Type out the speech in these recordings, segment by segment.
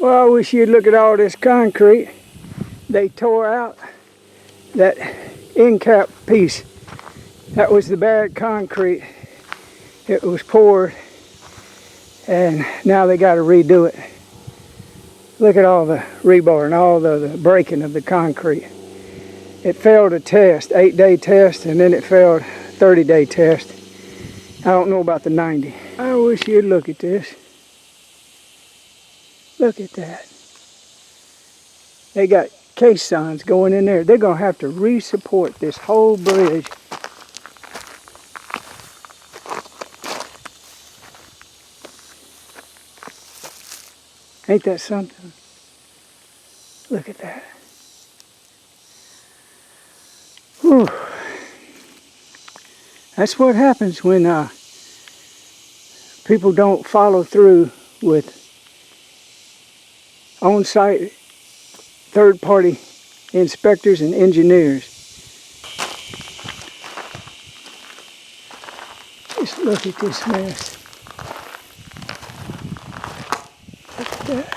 Well, I wish you'd look at all this concrete. They tore out that end cap piece. That was the bad concrete. It was poured, and now they got to redo it. Look at all the rebar and all the breaking of the concrete. It failed a test, 8-day test, and then it failed 30-day test. I don't know about the 90. I wish you'd look at this. Look at that. They got caissons going in there. They're going to have to re-support this whole bridge. Ain't that something? Look at that. Whew. That's what happens when people don't follow through with on-site third-party inspectors and engineers. Just look at this mess. Look at that.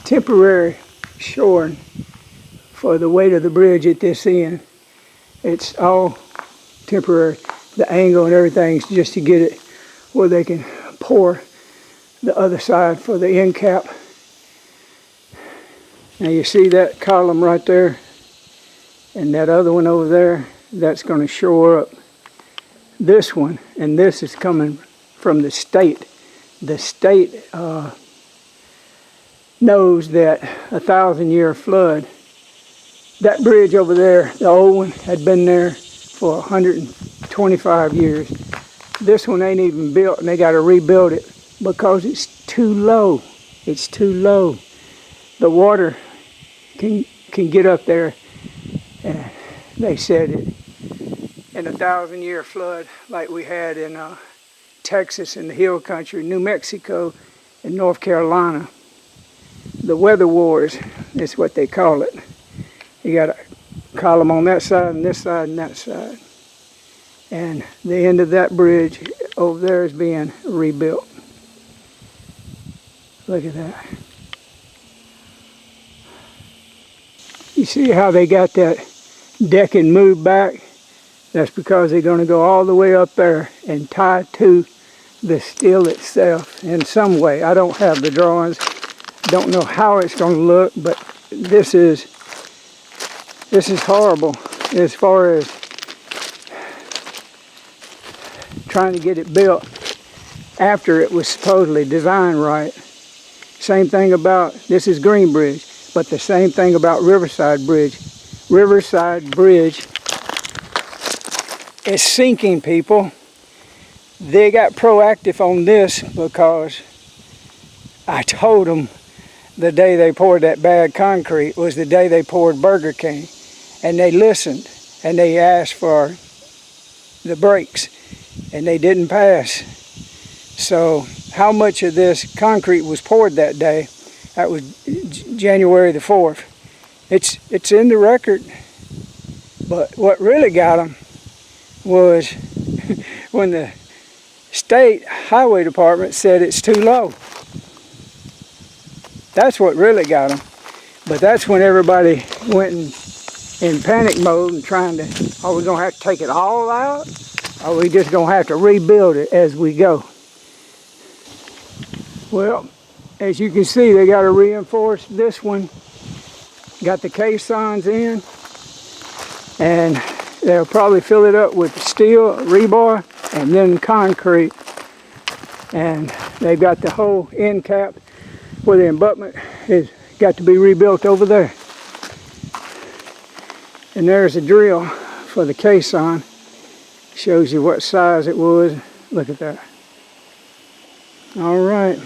Temporary shoring for the weight of the bridge at this end. It's all temporary. The angle and everything's just to get it where they can pour the other side for the end cap. Now you see that column right there and that other one over there, that's going to shore up this one, and this is coming from the state. The state knows that 1,000-year flood, that bridge over there, the old one, had been there for 125 years. This one ain't even built, and they got to rebuild it because it's too low. It's too low. The water can get up there, and they said it in a 1,000-year flood like we had in Texas and the hill country, New Mexico and North Carolina. The weather wars is what they call it. You got a column on that side and this side and that side. And the end of that bridge over there is being rebuilt. Look at that. You see how they got that decking moved back? That's because they're going to go all the way up there and tie to the steel itself in some way. I don't have the drawings. Don't know how it's going to look, but this is horrible as far as trying to get it built after it was supposedly designed right. Same thing about, this is Green Bridge, but the same thing about Riverside Bridge. Riverside Bridge is sinking, people. They got proactive on this because I told them the day they poured that bad concrete was the day they poured Burger King. And they listened and they asked for the brakes and they didn't pass. So how much of this concrete was poured that day? That was January the 4th. It's in the record. But what really got them was when the state highway department said it's too low. That's what really got them. But that's when everybody went in panic mode and trying to, are we going to have to take it all out? Or are we just going to have to rebuild it as we go? Well, as you can see, they got to reinforce this one. Got the caissons in, and they'll probably fill it up with steel, rebar, and then concrete. And they've got the whole end cap where the abutment has got to be rebuilt over there. And there's a drill for the caisson. Shows you what size it was. Look at that. All right.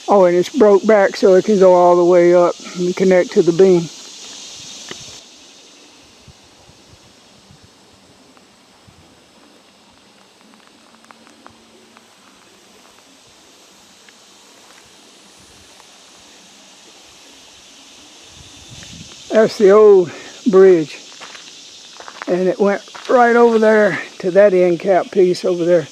Oh, and it's broke back so it can go all the way up and connect to the beam. That's the old bridge, and it went right over there to that end cap piece over there.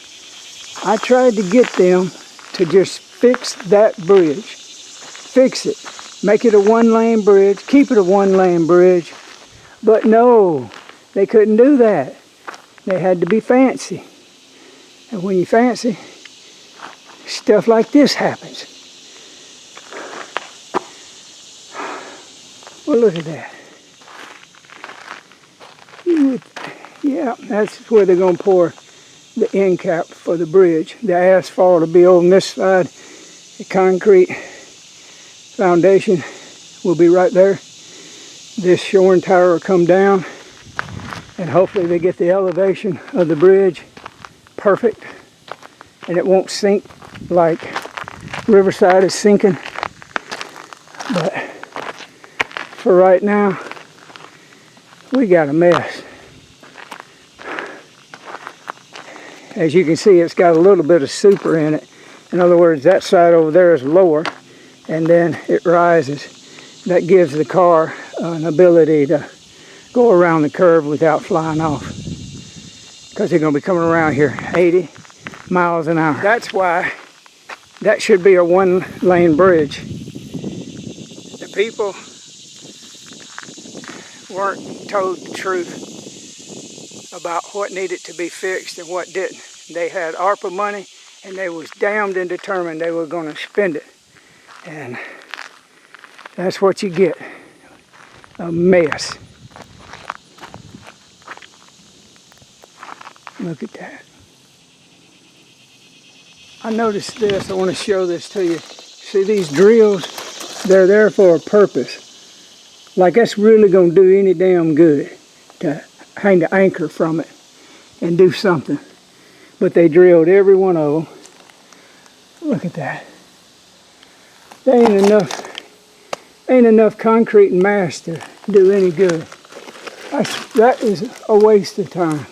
I tried to get them to just fix that bridge. Fix it. Make it a one-lane bridge. Keep it a one-lane bridge. But no, they couldn't do that. They had to be fancy. And when you fancy, stuff like this happens. Well, look at that. Yeah, that's where they're going to pour the end cap for the bridge. The asphalt will be on this side. The concrete foundation will be right there. This shoring tower will come down, and hopefully they get the elevation of the bridge perfect, and it won't sink like Riverside is sinking. But for right now, we got a mess. As you can see, it's got a little bit of super in it. In other words, that side over there is lower, and then it rises. That gives the car an ability to go around the curve without flying off, because they're going to be coming around here 80 miles an hour. That's why that should be a one-lane bridge. The people weren't told the truth about what needed to be fixed and what didn't. They had ARPA money, and they was damned and determined they were going to spend it. And that's what you get. A mess. Look at that. I noticed this. I want to show this to you. See these drills? They're there for a purpose. Like that's really going to do any damn good to hang the anchor from it and do something. But they drilled every one of them. Look at that. There ain't enough concrete and mass to do any good. That is a waste of time.